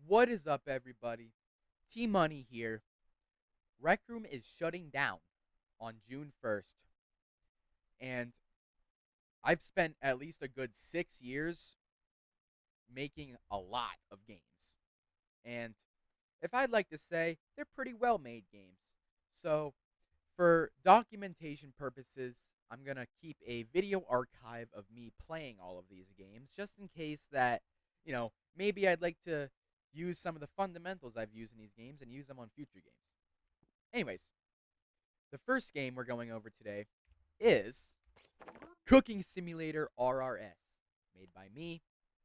What is up, everybody? T Money here. Rec Room is shutting down on June 1st, and I've spent at least a good 6 years making a lot of games. And if I'd like to say, they're pretty well made games. So, for documentation purposes, I'm going to keep a video archive of me playing all of these games just in case that, maybe I'd like to use some of the fundamentals I've used in these games and use them on future games. Anyways, the first game we're going over today is Cooking Simulator RRS, made by me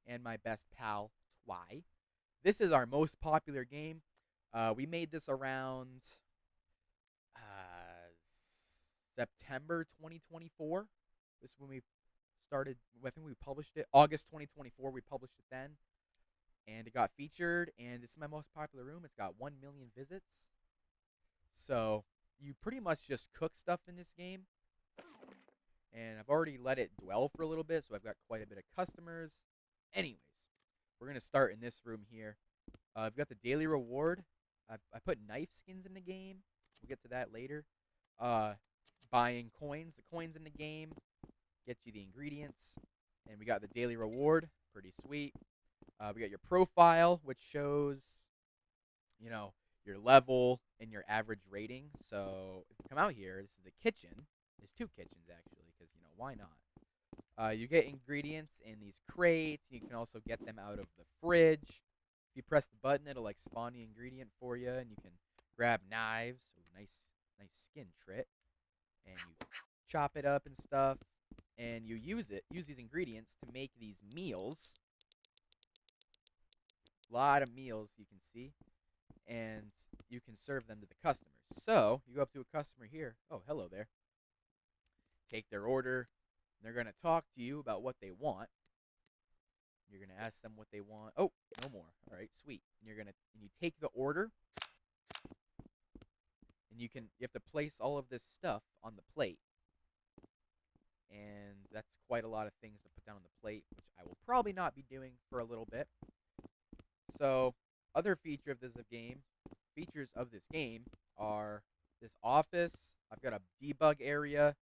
and my best pal, Twy. This is our most popular game. We made this around September 2024. This is when we started. I think we published it August 2024. We published it then, and it got featured. And this is my most popular room. It's got 1 million visits. So you pretty much just cook stuff in this game. And I've already let it dwell for a little bit, so I've got quite a bit of customers. Anyways, we're going to start in this room here. I've got the daily reward. I put knife skins in the game. We'll get to that later. Buying coins. The coins in the game get you the ingredients. And we got the daily reward. Pretty sweet. We got your profile, which shows, your level and your average rating. So if you come out here, this is the kitchen. There's two kitchens, actually, because, why not? You get ingredients in these crates. You can also get them out of the fridge. If you press the button, it'll, spawn the ingredient for you, and you can grab knives. Ooh, nice skin trit. And you chop it up and stuff, and you use these ingredients to make these meals. A lot of meals, you can see, and you can serve them to the customers. So you go up to a customer here. Oh, hello there. Take their order. They're going to talk to you about what they want. You're going to ask them what they want. Oh, no more. All right, sweet. And you take the order, and you have to place all of this stuff on the plate. And that's quite a lot of things to put down on the plate, which I will probably not be doing for a little bit. So, other features of this game are this office. I've got a debug area.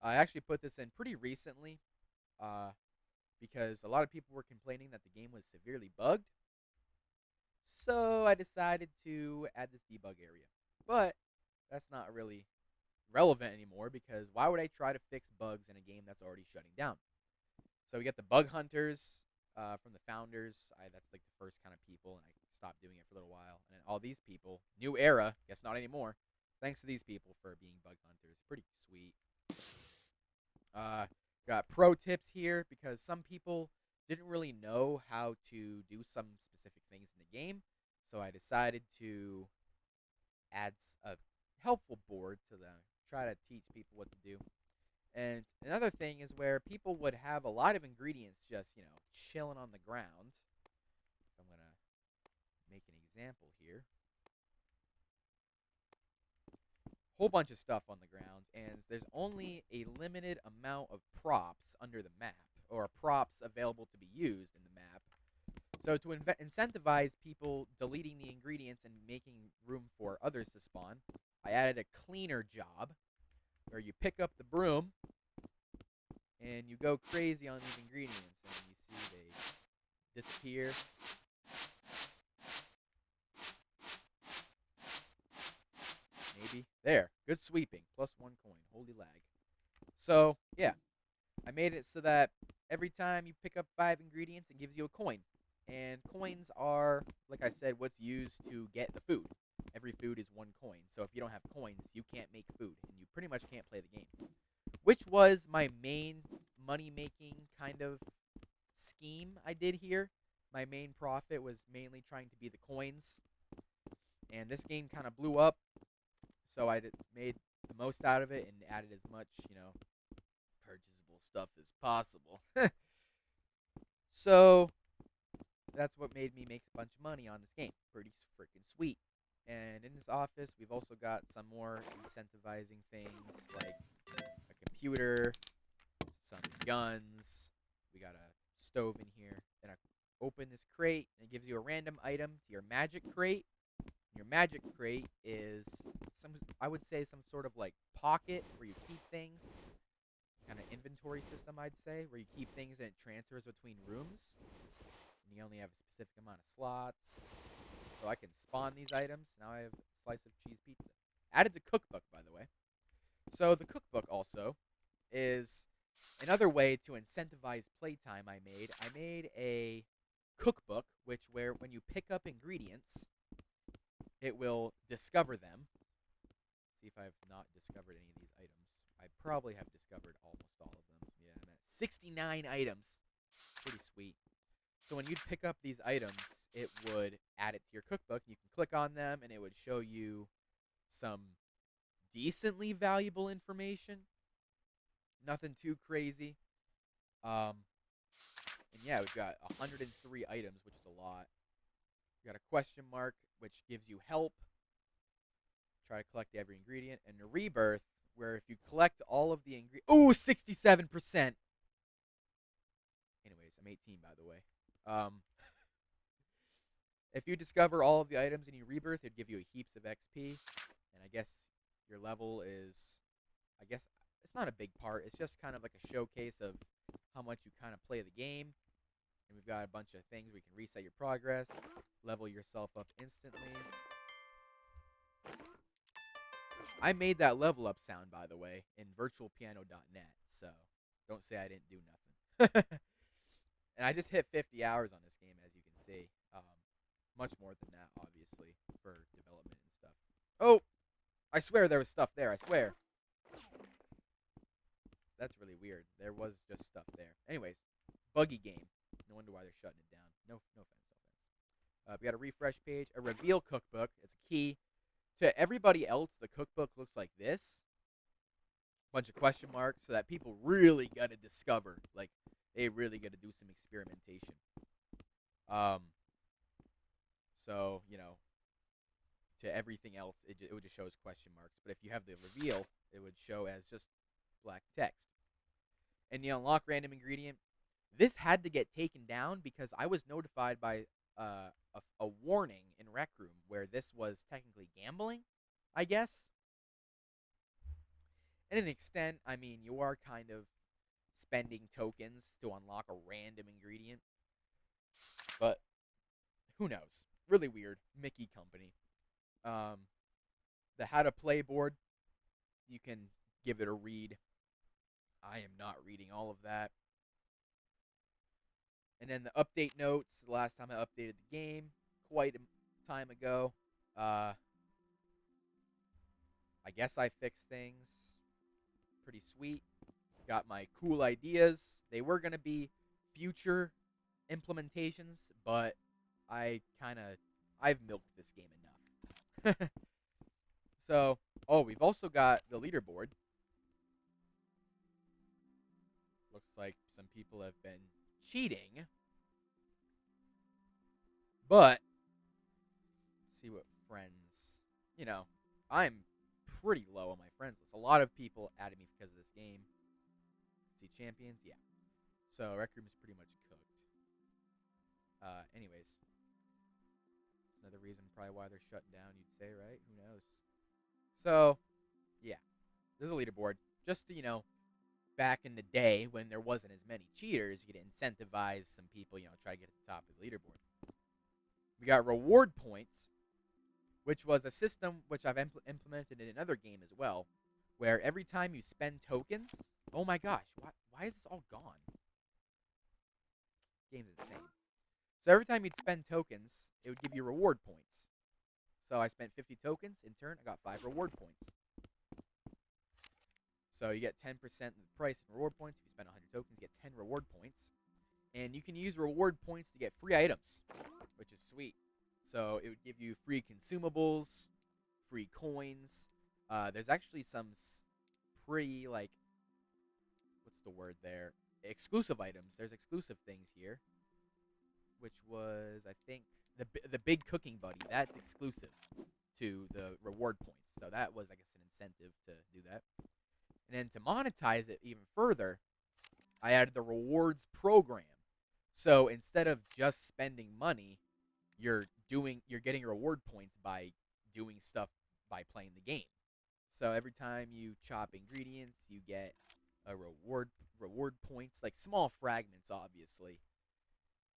I actually put this in pretty recently because a lot of people were complaining that the game was severely bugged. So I decided to add this debug area. But that's not really relevant anymore because why would I try to fix bugs in a game that's already shutting down? So we get the bug hunters from the founders. That's like the first kind of people, and I stopped doing it for a little while. And then all these people, new era, guess not anymore. Thanks to these people for being bug hunters. Pretty sweet. Got pro tips here because some people didn't really know how to do some specific things in the game. So I decided to add a helpful board to them, try to teach people what to do. And another thing is where people would have a lot of ingredients just, chilling on the ground. I'm going to make an example here. Whole bunch of stuff on the ground, and there's only a limited amount of props under the map, or props available to be used in the map. So to incentivize people deleting the ingredients and making room for others to spawn, I added a cleaner job, where you pick up the broom, and you go crazy on these ingredients, and you see they disappear. Maybe. There. Good sweeping. +1 coin. Holy lag. So, yeah. I made it so that every time you pick up 5 ingredients, it gives you a coin. And coins are, like I said, what's used to get the food. Every food is 1 coin. So if you don't have coins, you can't make food. And you pretty much can't play the game. Which was my main money-making kind of scheme I did here. My main profit was mainly trying to be the coins. And this game kind of blew up. So I made the most out of it and added as much, purchasable stuff as possible. So that's what made me make a bunch of money on this game. Pretty freaking sweet. And in this office, we've also got some more incentivizing things like a computer, some guns. We got a stove in here, and open this crate, and it gives you a random item to your magic crate. Your magic crate is I would say some sort of like pocket where you keep things, kind of inventory system, I'd say, where you keep things and it transfers between rooms. And you only have a specific amount of slots. So I can spawn these items. Now I have a slice of cheese pizza. Added to cookbook, by the way. So the cookbook also is another way to incentivize playtime. I made a cookbook, where when you pick up ingredients, it will discover them. See if I've not discovered any of these items. I probably have discovered almost all of them. Yeah, I'm at 69 items. Pretty sweet. So when you'd pick up these items, it would add it to your cookbook. You can click on them, and it would show you some decently valuable information. Nothing too crazy. And yeah, we've got 103 items, which is a lot. We've got a question mark, which gives you help. Try to collect every ingredient. And a rebirth, where if you collect all of the ingredients... Ooh, 67%! Anyways, I'm 18, by the way. If you discover all of the items in your rebirth, it'd give you heaps of XP. And I guess your level is... I guess it's not a big part. It's just kind of like a showcase of how much you kind of play the game. And we've got a bunch of things where you can reset your progress, level yourself up instantly. I made that level up sound, by the way, in virtualpiano.net, so don't say I didn't do nothing. And I just hit 50 hours on this game, as you can see. Much more than that, obviously, for development and stuff. Oh! I swear there was stuff there, I swear. That's really weird. There was just stuff there. Anyways, buggy game. No wonder why they're shutting it down. No offense. We got a refresh page, a reveal cookbook. It's a key. To everybody else, the cookbook looks like this. Bunch of question marks, so that people really got to discover. Like, they really got to do some experimentation. So, you know, to everything else, it would just show as question marks. But if you have the reveal, it would show as just black text. And you unlock random ingredient. This had to get taken down because I was notified by a warning in Rec Room where this was technically gambling, I guess. And to an extent, I mean, you are kind of spending tokens to unlock a random ingredient. But who knows? Really weird. Mickey Company. The How to Play board, you can give it a read. I am not reading all of that. And then the update notes. The last time I updated the game, quite a time ago. I guess I fixed things. Pretty sweet. Got my cool ideas. They were going to be future implementations, but I've milked this game enough. So, we've also got the leaderboard. Looks like some people have been cheating. But, let's see what friends... You know, I'm pretty low on my friends list. A lot of people added me because of this game. See champions? Yeah. So, Rec Room is pretty much cooked. Anyways. It's another reason probably why they're shutting down, you'd say, right? Who knows? So, yeah. There's a leaderboard. Just to, you know, back in the day when there wasn't as many cheaters, you could incentivize some people, you know, try to get to the top of the leaderboard. We got reward points, which was a system which I've implemented in another game as well, where every time you spend tokens... Oh my gosh, why is this all gone? Game's insane. So every time you'd spend tokens, it would give you reward points. So I spent 50 tokens. In turn, I got 5 reward points. So you get 10% of the price in reward points. If you spend 100 tokens, you get 10 reward points. And you can use reward points to get free items, which is sweet. So it would give you free consumables, free coins. There's actually some pretty, like, what's the word there? Exclusive items. There's exclusive things here, which was, I think, the big cooking buddy. That's exclusive to the reward points. So that was, I guess, an incentive to do that. And then to monetize it even further, I added the rewards program. So instead of just spending money, you're getting reward points by doing stuff by playing the game. So every time you chop ingredients, you get a reward points, like small fragments, obviously,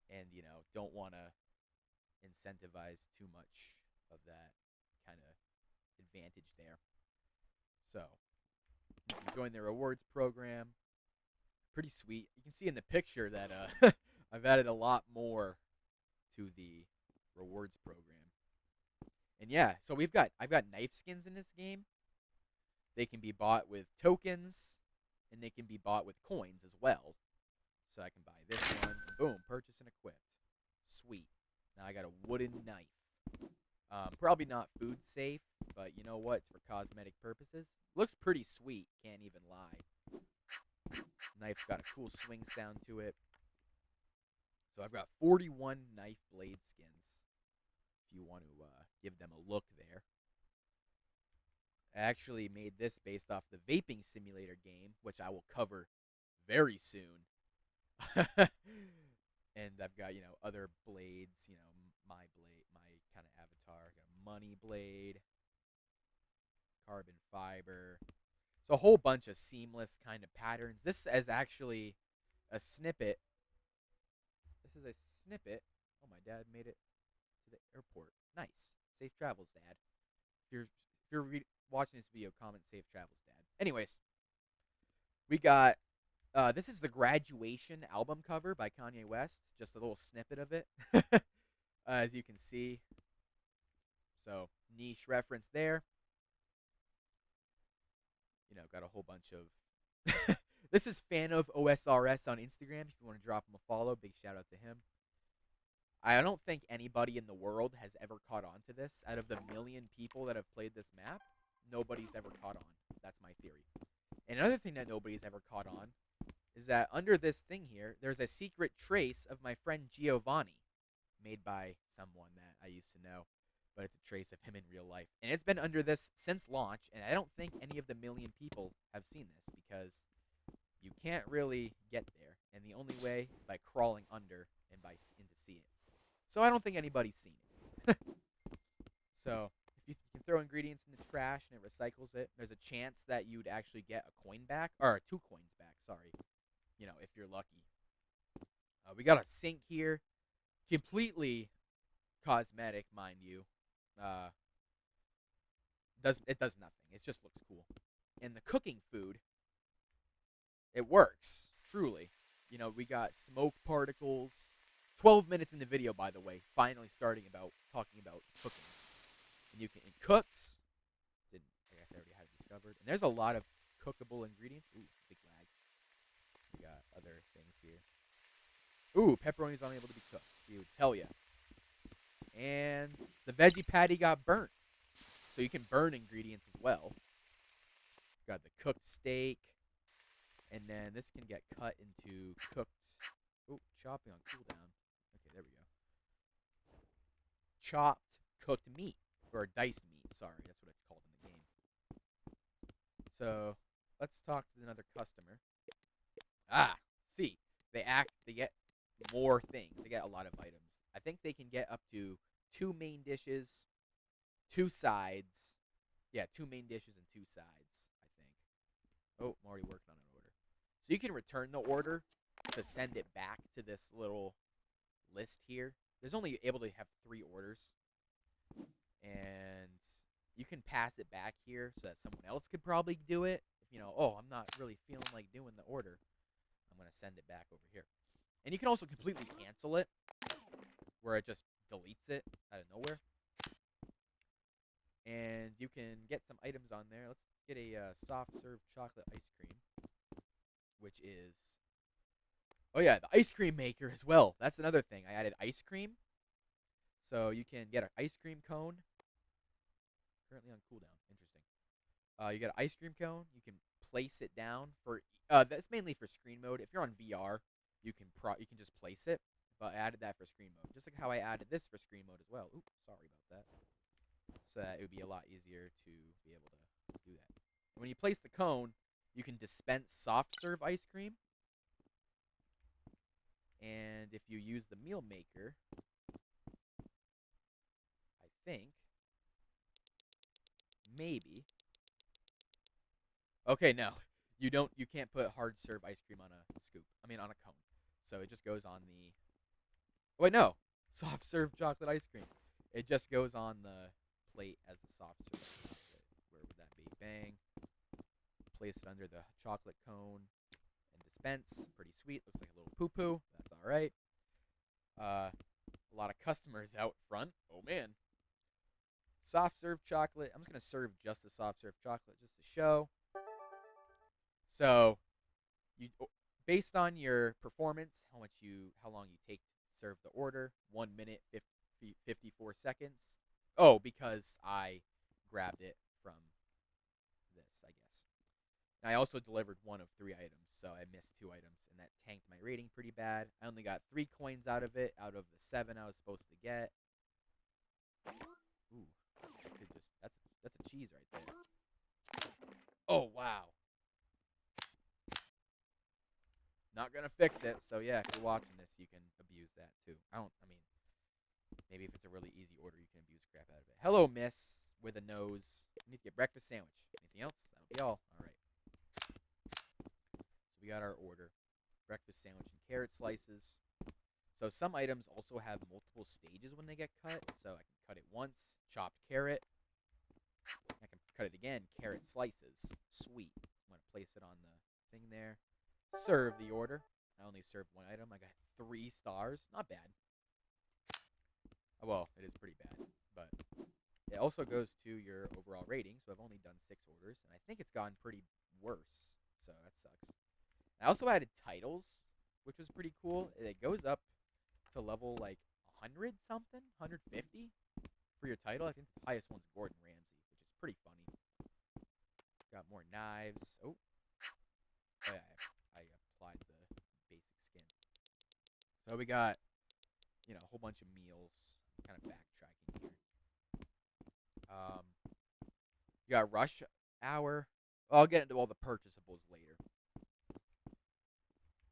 and don't want to incentivize too much of that kind of advantage there. So you can join the rewards program. Pretty sweet. You can see in the picture that I've added a lot more to the rewards program. And yeah, so I've got knife skins in this game. They can be bought with tokens, and they can be bought with coins as well. So I can buy this one, and boom, purchase and equipped. Sweet. Now I got a wooden knife. Probably not food safe, but you know what? It's for cosmetic purposes. Looks pretty sweet, can't even lie. Knife's got a cool swing sound to it. So I've got 41 knife blade skins, if you want to give them a look there. I actually made this based off the vaping simulator game, which I will cover very soon. And I've got, other blades, my blade, my kind of avatar. I got a money blade, carbon fiber. So a whole bunch of seamless kind of patterns. This is actually a snippet. This is a snippet. Oh, my dad made it to the airport. Nice. Safe travels, Dad. If you're watching this video, comment safe travels, Dad. Anyways, we got this is the Graduation album cover by Kanye West. Just a little snippet of it, as you can see. So niche reference there. Got a whole bunch of. This is fan of OSRS on Instagram. If you want to drop him a follow, big shout out to him. I don't think anybody in the world has ever caught on to this. Out of the million people that have played this map, nobody's ever caught on. That's my theory. And another thing that nobody's ever caught on is that under this thing here, there's a secret trace of my friend Giovanni, made by someone that I used to know, but it's a trace of him in real life. And it's been under this since launch, and I don't think any of the million people have seen this because you can't really get there, and the only way is by crawling under and to see it. So I don't think anybody's seen it. So if you can throw ingredients in the trash and it recycles it, there's a chance that you'd actually get a coin back, or 2 coins back, sorry, if you're lucky. We got a sink here, completely cosmetic, mind you. It does nothing. It just looks cool. And the cooking food, it works, truly. We got smoke particles. 12 minutes in the video, by the way, finally talking about cooking. And it cooks. I guess I already had it discovered. And there's a lot of cookable ingredients. Ooh, big lag. We got other things here. Ooh, pepperoni's unable to be cooked. He would tell you. And the veggie patty got burnt. So you can burn ingredients as well. Got the cooked steak. And then this can get cut into cooked. Ooh, chopping on cooldown. Okay, there we go. Chopped cooked meat. Or diced meat. Sorry, that's what it's called in the game. So, let's talk to another customer. See. They get more things. They get a lot of items. I think they can get up to 2 main dishes, 2 sides. Yeah, 2 main dishes and 2 sides, I think. Oh, I'm already working on an order. So you can return the order to send it back to this little list here. There's only able to have 3 orders. And you can pass it back here so that someone else could probably do it. If I'm not really feeling like doing the order, I'm going to send it back over here. And you can also completely cancel it, where it just deletes it out of nowhere. And you can get some items on there. Let's get a soft serve chocolate ice cream, which is... Oh yeah, the ice cream maker as well. That's another thing. I added ice cream. So you can get an ice cream cone. Currently on cooldown. Interesting. You get an ice cream cone. You can place it down for... that's mainly for screen mode. If you're on VR, you can just place it. But I added that for screen mode. Just like how I added this for screen mode as well. Oops, sorry about that. So that it would be a lot easier to be able to do that. And when you place the cone, you can dispense soft serve ice cream. And if you use the meal maker, I think maybe. Okay, no. You can't put hard serve ice cream on a scoop. I mean on a cone. So it just goes on the wait, no. Soft serve chocolate ice cream. It just goes on the plate as the soft serve chocolate. Where would that be? Bang. Place it under the chocolate cone and dispense. Pretty sweet. Looks like a little poo poo. That's all right. A lot of customers out front. Oh man. Soft serve chocolate. I'm just gonna serve just the soft serve chocolate just to show. So you based on your performance, how long you take to serve the order, 1 minute 54 seconds. Oh, because I grabbed it from this, I guess. And I also delivered one of 3 items, so I missed 2 items, and that tanked my rating pretty bad. I only got 3 coins out of it, out of the 7 I was supposed to get. Ooh, that's a cheese right there. Oh wow. Not gonna fix it, so yeah, if you're watching this, you can abuse that too. I mean, maybe if it's a really easy order, you can abuse crap out of it. Hello, miss, with a nose. You need to get breakfast sandwich. Anything else? That'll be all. All right. So we got our order. Breakfast sandwich and carrot slices. So some items also have multiple stages when they get cut. So I can cut it once, chopped carrot. I can cut it again, carrot slices. Sweet. I'm going to place it on the thing there. Serve the order. I only served 1 item. I got 3 stars. Not bad. Well, it is pretty bad, but it also goes to your overall rating. So I've only done 6 orders, and I think it's gotten pretty worse. So that sucks. I also added titles, which was pretty cool. It goes up to level like 100 something, 150 for your title. I think the highest one's Gordon Ramsay, which is pretty funny. Got more knives. Oh yeah, I applied the basic skin. So we got, a whole bunch of meals. Kind of backtracking here. You got rush hour. I'll get into all the purchasables later.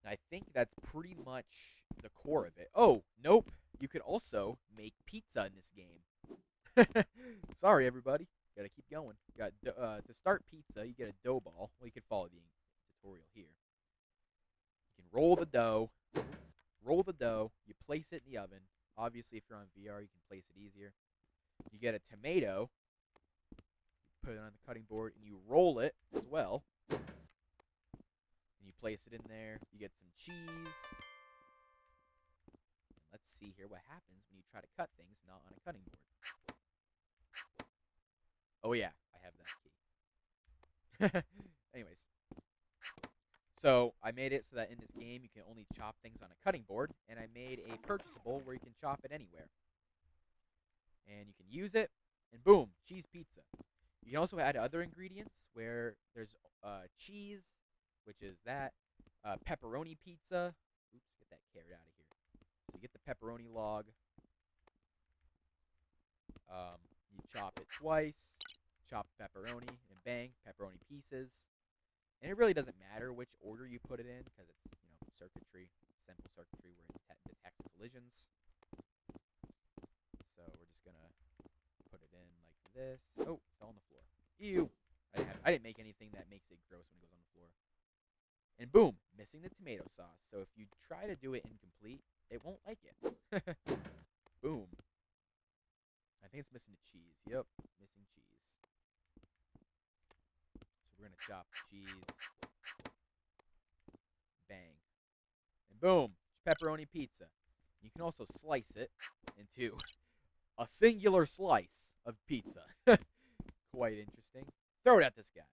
And I think that's pretty much the core of it. Oh, nope. You could also make pizza in this game. Sorry, everybody. Gotta keep going. You got to start pizza, you get a dough ball. Well, you can follow the tutorial here. You can roll the dough. Roll the dough. You place it in the oven. Obviously, if you're on VR, you can place it easier. You get a tomato. You put it on the cutting board, and you roll it as well. And you place it in there. You get some cheese. And let's see here what happens when you try to cut things not on a cutting board. Oh, yeah. I have that key. Anyways. So I made it so that in this game you can only chop things on a cutting board, and I made a purchasable where you can chop it anywhere. And you can use it, and boom, cheese pizza. You can also add other ingredients where there's cheese, which is that, pepperoni pizza. Oops, get that carrot out of here. So you get the pepperoni log. You chop it twice, chop pepperoni, and bang, pepperoni pieces. And it really doesn't matter which order you put it in because it's, circuitry, simple circuitry where it detects collisions. So we're just going to put it in like this. Oh, fell on the floor. Ew. I didn't make anything that makes it gross when it goes on the floor. And boom, missing the tomato sauce. So if you try to do it incomplete, it won't like it. Boom. I think it's missing the cheese. Yep, missing cheese. We're going to chop cheese. Bang. And boom. Pepperoni pizza. You can also slice it into a singular slice of pizza. Quite interesting. Throw it at this guy.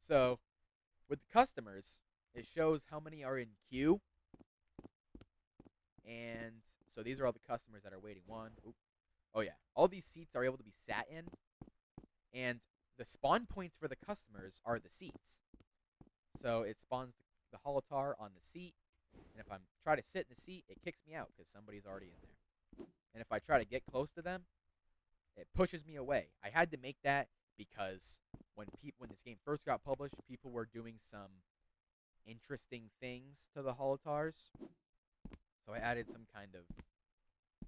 So, with the customers, it shows how many are in queue. And so these are all the customers that are waiting. Oh, yeah. All these seats are able to be sat in. And the spawn points for the customers are the seats. So it spawns the holotar on the seat, and if I try to sit in the seat, it kicks me out because somebody's already in there. And if I try to get close to them, it pushes me away. I had to make that because when this game first got published, people were doing some interesting things to the holotars. So I added some kind of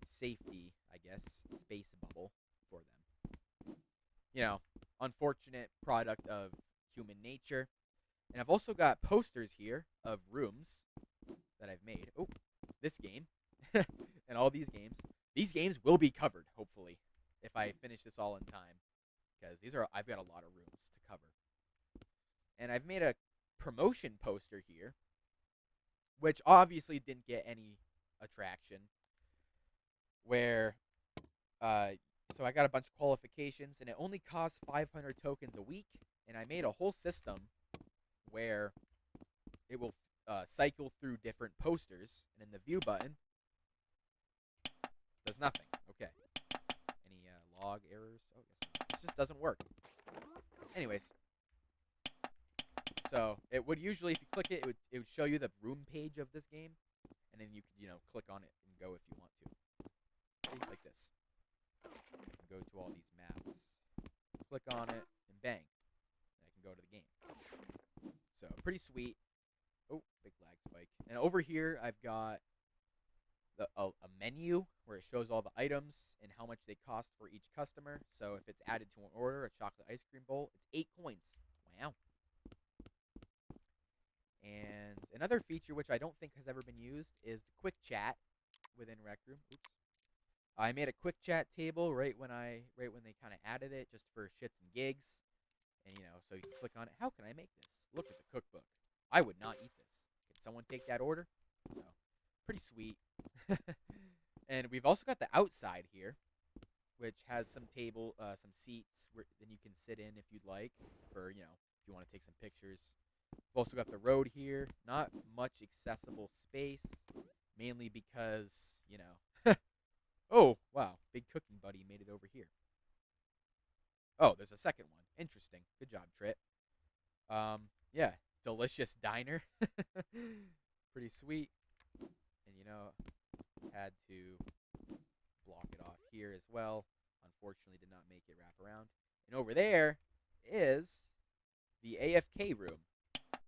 safety, I guess, space bubble for them. You know, unfortunate product of human nature. And I've also got posters here of rooms that I've made. Oh, this game and all these games. These games will be covered, hopefully, if I finish this all in time, because I've got a lot of rooms to cover. And I've made a promotion poster here, which obviously didn't get any attraction. Where, so I got a bunch of qualifications, and it only costs 500 tokens a week. And I made a whole system where it will cycle through different posters, and in the view button does nothing. Okay. Any log errors? Oh, yes. This just doesn't work. Anyways, so it would usually, if you click it, it would show you the room page of this game, and then you could click on it and go if you want to, like this. I can go to all these maps, click on it, and bang, and I can go to the game. So pretty sweet. Oh, big lag spike. And over here, I've got a menu where it shows all the items and how much they cost for each customer. So if it's added to an order, a chocolate ice cream bowl, it's 8 coins. Wow. And another feature which I don't think has ever been used is the quick chat within Rec Room. Oops. I made a quick chat table right when they kind of added it, just for shits and gigs. And so you can click on it. How can I make this? Look at the cookbook. I would not eat this. Can someone take that order? So, pretty sweet. And we've also got the outside here, which has some seats where then you can sit in if you'd like, for if you want to take some pictures. We've also got the road here. Not much accessible space, mainly because oh wow, big cooking buddy made it over here. Oh, there's a second one. Interesting. Good job, Trit. Yeah, delicious diner. Pretty sweet. And had to block it off here as well. Unfortunately, did not make it wrap around. And over there is the AFK room,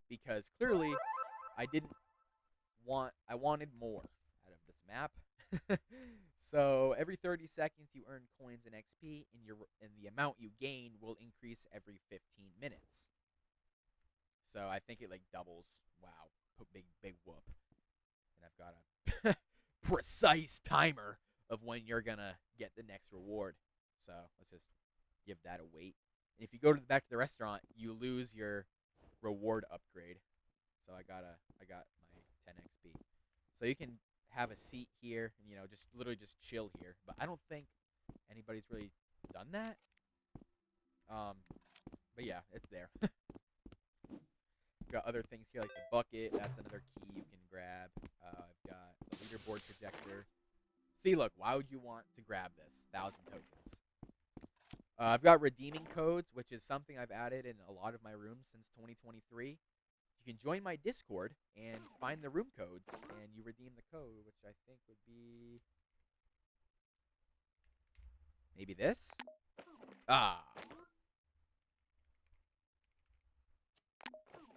because clearly I wanted more out of this map. So every 30 seconds you earn coins and XP, and the amount you gain will increase every 15 minutes. So I think it doubles. Wow, big whoop. And I've got a precise timer of when you're gonna get the next reward. So let's just give that a wait. And if you go back to the restaurant, you lose your reward upgrade. So I got my 10 XP. So you can have a seat here and just literally just chill here. But I don't think anybody's really done that. But yeah, it's there. Got other things here like the bucket. That's another key you can grab. I've got the leaderboard projector. See, look, why would you want to grab this? 1,000 tokens. I've got redeeming codes, which is something I've added in a lot of my rooms since 2023. You can join my Discord and find the room codes, and you redeem the code, which I think would be maybe this.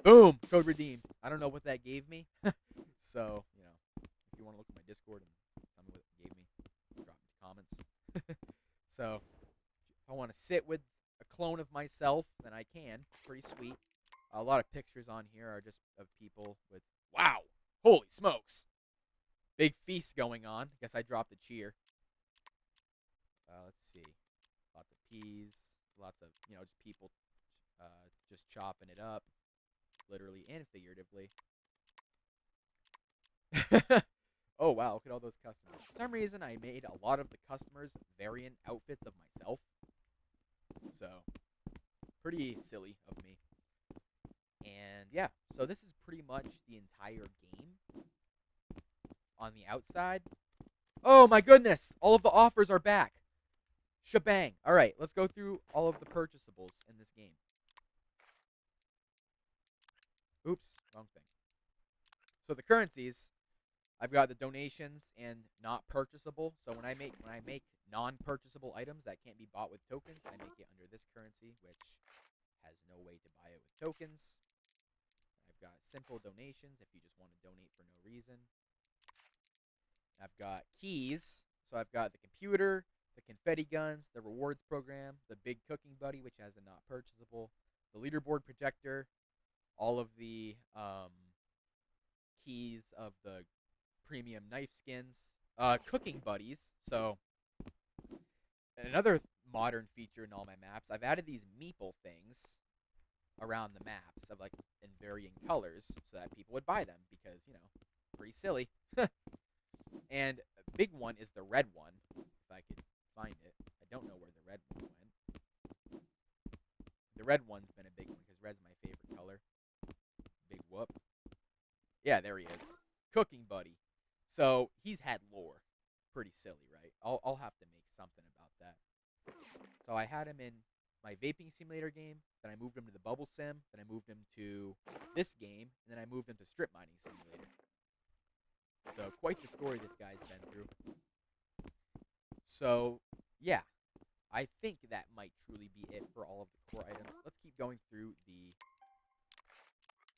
Boom! Code redeemed. I don't know what that gave me. So, if you want to look at my Discord and tell me what it gave me, drop in the comments. So, if I want to sit with a clone of myself, then I can. Pretty sweet. A lot of pictures on here are just of people with, wow! Holy smokes! Big feast going on. Guess I dropped a cheer. Let's see. Lots of peas. Lots of, just people just chopping it up. Literally and figuratively. Oh wow, look at all those customers. For some reason, I made a lot of the customers variant outfits of myself. So, pretty silly of me. And yeah, so this is pretty much the entire game. On the outside. Oh my goodness! All of the offers are back. Shebang. Alright, let's go through all of the purchasables in this game. Oops, wrong thing. So the currencies, I've got the donations and not purchasable. So when I make non-purchasable items that can't be bought with tokens, I make it under this currency, which has no way to buy it with tokens. I've got simple donations if you just want to donate for no reason. I've got keys. So I've got the computer, the confetti guns, the rewards program, the big cooking buddy, which has a not purchasable, the leaderboard projector, all of the keys of the premium knife skins, cooking buddies. So another modern feature in all my maps, I've added these meeple things around the maps of like in varying colors so that people would buy them because pretty silly. And a big one is the red one. If I could find it, I don't know where the red one went. The red one's been a big one because red's my favorite color. Big whoop. Yeah, there he is. Cooking buddy. So he's had lore. Pretty silly, right? I'll have to make something about that. So I had him in my vaping simulator game, then I moved him to the bubble sim, then I moved him to this game, and then I moved him to strip mining simulator. So quite the story this guy's been through. So yeah, I think that might truly be it for all of the core items. Let's keep going through the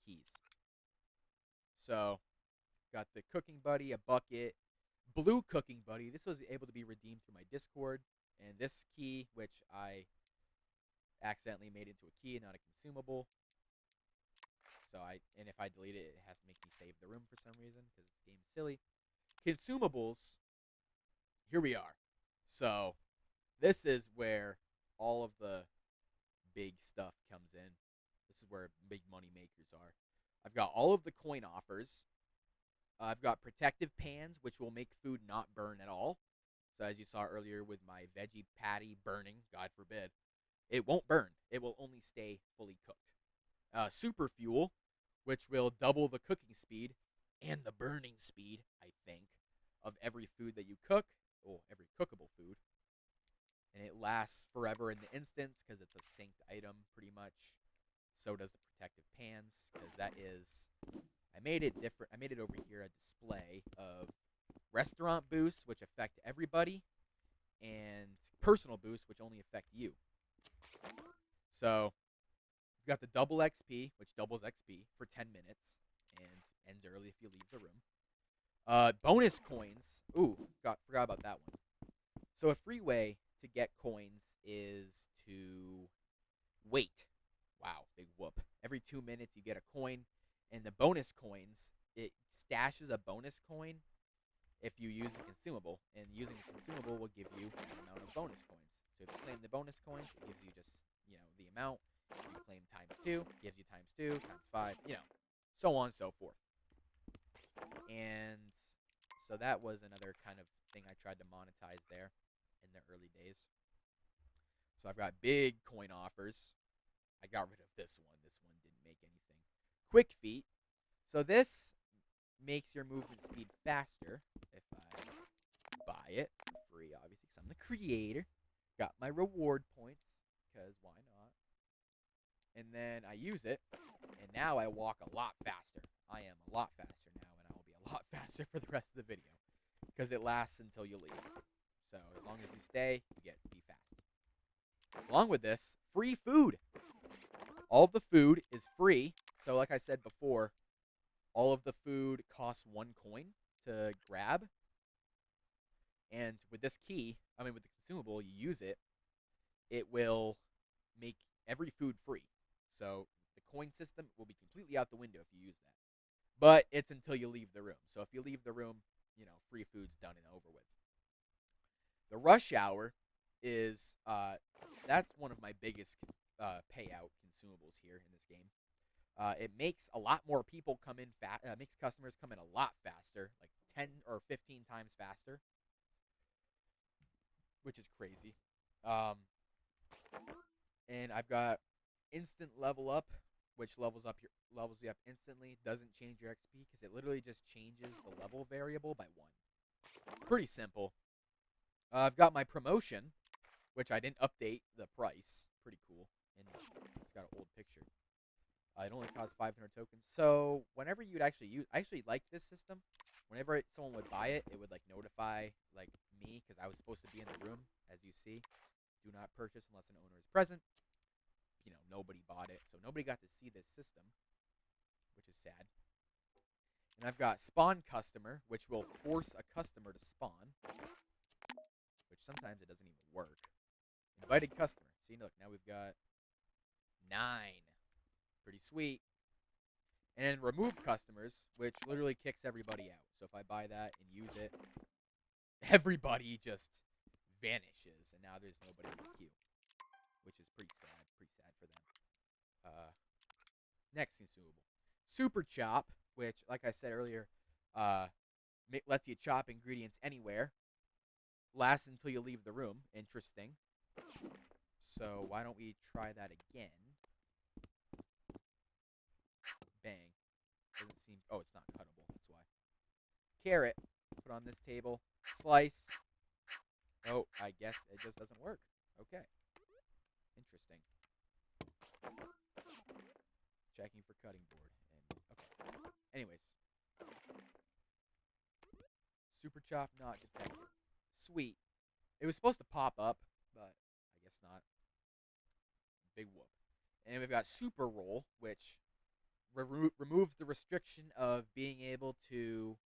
keys. So got the cooking buddy, a bucket, blue cooking buddy. This was able to be redeemed through my Discord, and this key, which I accidentally made into a key and not a consumable. So and if I delete it, it has to make me save the room for some reason because this game's silly. Consumables. Here we are. So this is where all of the big stuff comes in. This is where big money makers are. I've got all of the coin offers. I've got protective pans, which will make food not burn at all. So as you saw earlier with my veggie patty burning, God forbid, it won't burn. It will only stay fully cooked. Super fuel, which will double the cooking speed and the burning speed, I think, of every food that you cook, or every cookable food. And it lasts forever in the instance because it's a synced item pretty much. So does the protective pans because that is, I made it different. I made it over here a display of restaurant boosts, which affect everybody, and personal boosts, which only affect you. So you've got the double XP, which doubles XP for 10 minutes and ends early if you leave the room. Bonus coins. Ooh, forgot about that one. So a free way to get coins is to wait. Wow, big whoop. Every 2 minutes you get a coin, and the bonus coins, it stashes a bonus coin if you use a consumable, and using a consumable will give you an amount of bonus coins. So if you claim the bonus coins, it gives you just, the amount. If you claim ×2, it gives you ×2, ×5, so on and so forth. And so that was another kind of thing I tried to monetize there in the early days. So I've got big coin offers. I got rid of this one. This one didn't make anything. Quick feet. So this makes your movement speed faster if I buy it for free, obviously, because I'm the creator. Got my reward points, because why not? And then I use it, and now I walk a lot faster. I am a lot faster now, and I will be a lot faster for the rest of the video, because it lasts until you leave. So as long as you stay, you get to be fast. Along with this, free food. All of the food is free. So like I said before, all of the food costs 1 coin to grab. And with this key, with the consumable, you use it, it will make every food free. So the coin system will be completely out the window if you use that. But it's until you leave the room. So if you leave the room, free food's done and over with. The rush hour is, that's one of my biggest payout consumables here in this game. It makes a lot more people come in makes customers come in a lot faster, like 10 or 15 times faster, which is crazy. And I've got instant level up, which levels you up instantly. Doesn't change your XP because it literally just changes the level variable by 1. Pretty simple. I've got my promotion, which I didn't update the price. Pretty cool, and it's got an old picture. It only costs 500 tokens. So whenever you'd actually use, I actually like this system. Whenever someone would buy it, it would like notify like me because I was supposed to be in the room, as you see. Do not purchase unless an owner is present. Nobody bought it, so nobody got to see this system, which is sad. And I've got spawn customer, which will force a customer to spawn, which sometimes it doesn't even work. Invited customer. See, look, now we've got 9. Pretty sweet. And then remove customers, which literally kicks everybody out. So if I buy that and use it, everybody just vanishes, and now there's nobody in the queue, which is pretty sad. Pretty sad for them. Next consumable, Super Chop, which, like I said earlier, lets you chop ingredients anywhere. Lasts until you leave the room. Interesting. So why don't we try that again? Bang. Doesn't seem. Oh, it's not cuttable. That's why. Carrot. Put on this table. Slice. Oh, I guess it just doesn't work. Okay. Interesting. Checking for cutting board. And okay. Anyways. Super Chop not detected. Sweet. It was supposed to pop up, but I guess not. Big whoop. And we've got Super Roll, which removes the restriction of being able to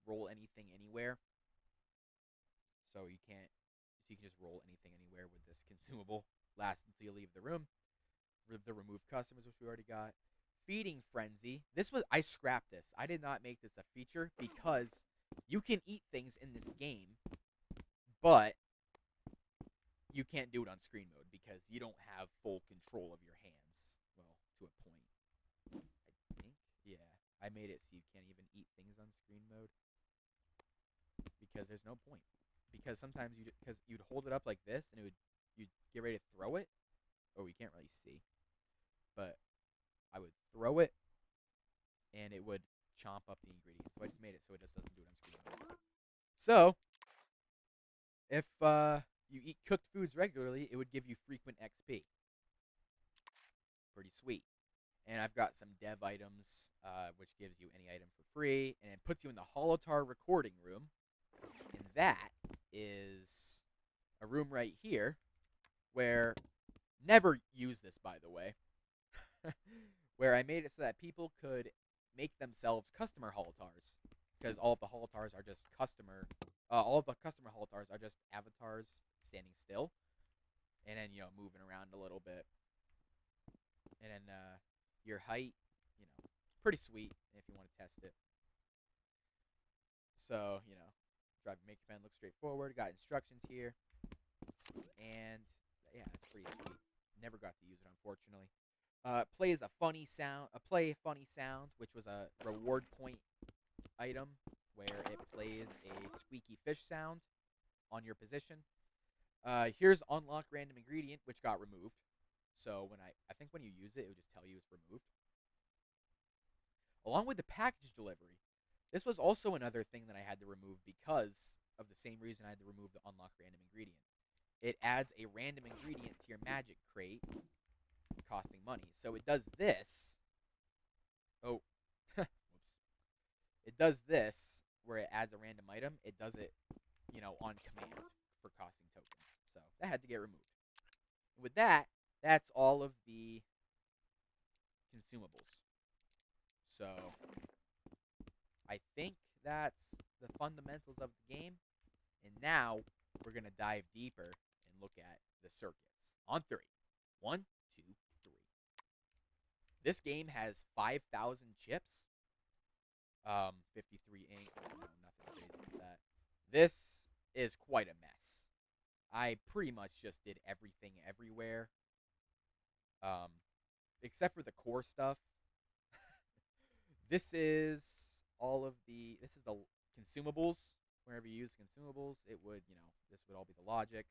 roll anything anywhere. So you can just roll anything anywhere with this consumable. Last until you leave the room. The remove customers, which we already got. Feeding Frenzy. I scrapped this. I did not make this a feature because you can eat things in this game, but you can't do it on screen mode because you don't have full control of your hands. Well, to a point. I think. Yeah. I made it so you can't even eat things on screen mode because there's no point. Because sometimes you'd hold it up like this and you'd get ready to throw it. Oh, you can't really see. But I would throw it and it would chomp up the ingredients. So I just made it so it just doesn't do it on screen mode. So if you eat cooked foods regularly, it would give you frequent XP. Pretty sweet. And I've got some dev items, which gives you any item for free, and it puts you in the Holotar recording room. And that is a room right here where, never use this, by the way, where I made it so that people could make themselves customer Holotars. Because all of the Holotars are just all of the customer Holotars are just avatars standing still. And then, moving around a little bit. And then, your height, pretty sweet if you want to test it. So, make your pen look straightforward. Got instructions here. And, yeah, it's pretty sweet. Never got to use it, unfortunately. Plays a funny sound, which was a reward point item where it plays a squeaky fish sound on your position. Here's unlock random ingredient, which got removed. So I think when you use it, it would just tell you it's removed. Along with the package delivery, this was also another thing that I had to remove because of the same reason I had to remove the unlock random ingredient. It adds a random ingredient to your magic crate, costing money. So it does this. Oh, whoops. It does this where it adds a random item. It does it, on command for costing tokens. So that had to get removed. And with that, that's all of the consumables. So I think that's the fundamentals of the game. And now we're going to dive deeper and look at the circuits. On 3. 1, 2, 3. This game has 5,000 chips. 53 ink. No, nothing crazy with that. This is quite a mess. I pretty much just did everything everywhere. Except for the core stuff. This is the consumables. Whenever you use consumables, it would, this would all be the logic.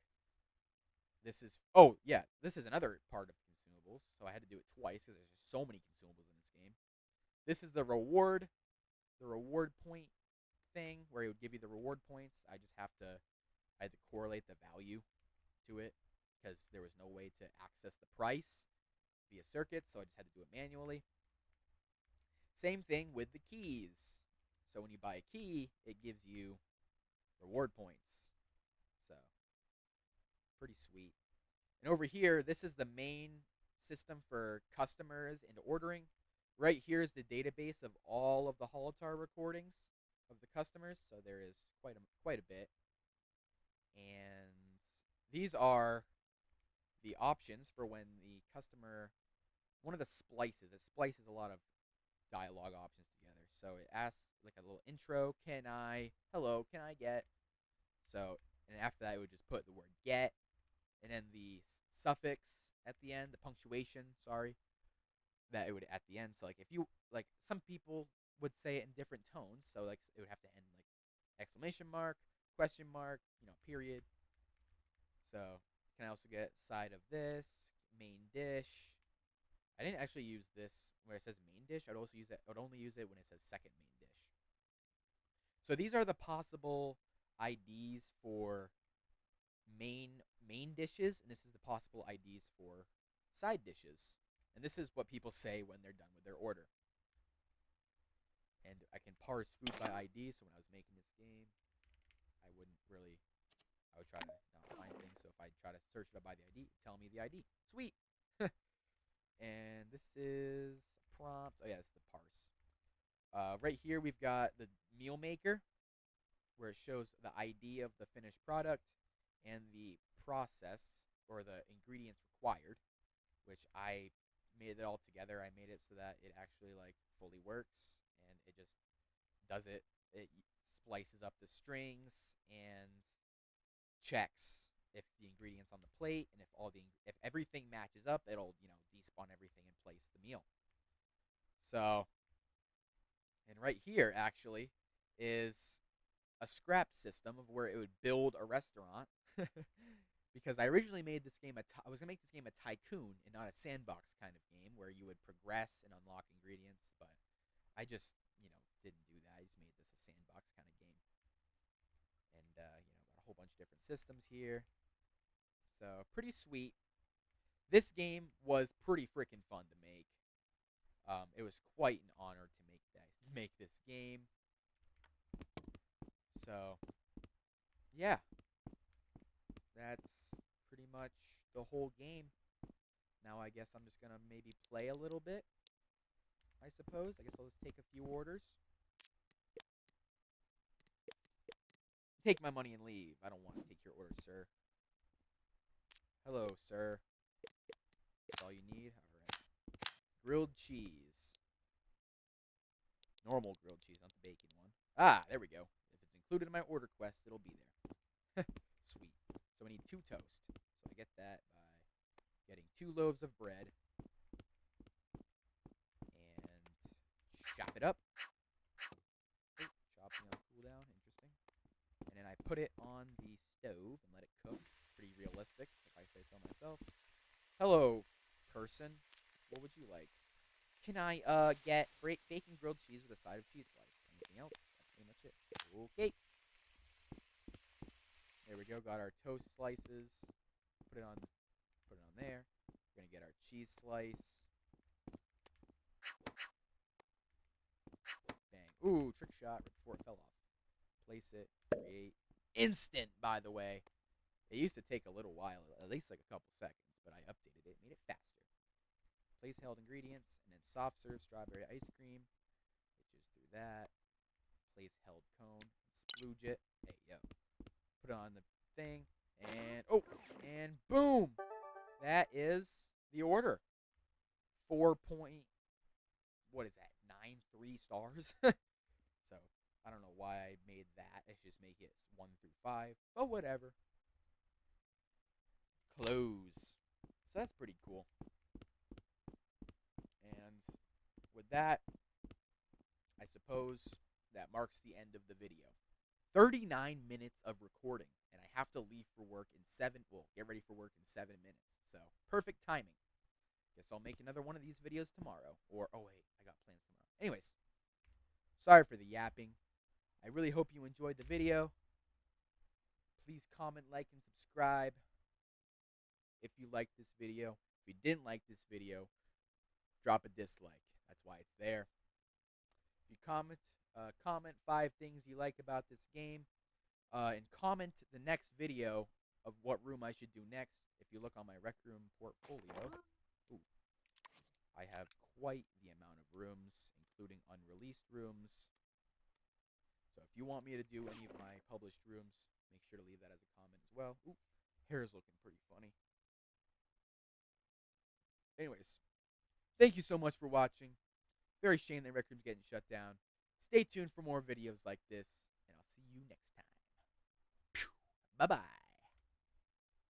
This is another part of consumables, so I had to do it twice because there's just so many consumables in this game. This is the reward point thing where it would give you the reward points. I had to correlate the value to it because there was no way to access the price via circuits, so I just had to do it manually. Same thing with the keys. So when you buy a key, it gives you reward points. So, pretty sweet. And over here, this is the main system for customers and ordering. right here is the database of all of the Holotar recordings of the customers. So there is quite a bit, and these are the options for when the customer, one of the splices, it splices a lot of dialogue options together. So it asks like a little intro, hello, can I get? So, and after that, it would just put the word get, and then the suffix at the end, the punctuation, sorry, that it would at the end. So, like, if you, like, some people would say it in different tones. So, like, it would have to end like exclamation mark, question mark, period. So, can I also get side of this, main dish? I didn't actually use this where it says main dish. I'd also use it. I would only use it when it says second main dish. So these are the possible IDs for main dishes, and this is the possible IDs for side dishes. And this is what people say when they're done with their order. And I can parse food by ID. So when I was making this game, I would try to not find things. So if I try to search it up by the ID, tell me the ID. Sweet. And this is a prompt. Oh yeah, this is the parse. Right here we've got the meal maker, where it shows the ID of the finished product and the process or the ingredients required, which I made it all together. I made it so that it actually like fully works, and it just does it. It splices up the strings and checks if the ingredients on the plate, and if everything matches up, it'll despawn everything and place the meal. So, and right here actually is a scrap system of where it would build a restaurant. Because I originally made this game I was gonna make this game a tycoon and not a sandbox kind of game where you would progress and unlock ingredients, but I just didn't do that. I just made this a sandbox kind of game, and got a whole bunch of different systems here. So pretty sweet. This game was pretty freaking fun to make. It was quite an honor to make this game. So yeah, that's pretty much the whole game. Now I guess I'm just gonna maybe play a little bit, I suppose. I guess I'll just take a few orders. Take my money and leave. I don't want to take your order, sir. Hello, sir. That's all you need? Alright. Grilled cheese. Normal grilled cheese, not the bacon one. Ah, there we go. If it's included in my order quest, it'll be there. Sweet. So I need 2 toast. So I get that by getting 2 loaves of bread and chop it up. Oh, chopping on cooldown, interesting. And then I put it on the stove and let it cook. Pretty realistic, if I say so myself. Hello, person. What would you like? Can I get bacon grilled cheese with a side of cheese slice? Anything else? That's pretty much it. Okay. There we go. Got our toast slices. Put it on there. We're gonna get our cheese slice. Bang. Ooh, trick shot right before it fell off. Place it. Create. Instant, by the way. It used to take a little while, at least like a couple seconds, but I updated it, made it faster. Place held ingredients, and then soft serve strawberry ice cream. It just threw that. Place held cone. Splooge it. Hey, yo. Put it on the thing. And, oh, and boom. That is the order. 4 point, what is that, 9.3 stars? So, I don't know why I made that. Let's just make it 1 through 5. But whatever. Close. So that's pretty cool. And with that, I suppose that marks the end of the video. 39 minutes of recording, and I have to leave for work in get ready for work in 7 minutes. So, perfect timing. Guess I'll make another one of these videos tomorrow. Or, oh wait, I got plans tomorrow. Anyways, sorry for the yapping. I really hope you enjoyed the video. Please comment, like, and subscribe if you liked this video. If you didn't like this video, drop a dislike. That's why it's there. If you comment 5 things you like about this game, and comment the next video of what room I should do next. If you look on my Rec Room portfolio, ooh, I have quite the amount of rooms, including unreleased rooms. So if you want me to do any of my published rooms, make sure to leave that as a comment as well. Ooh, hair is looking pretty funny. Anyways, thank you so much for watching. Very shame that Rec Room's getting shut down. Stay tuned for more videos like this, and I'll see you next time. Bye-bye.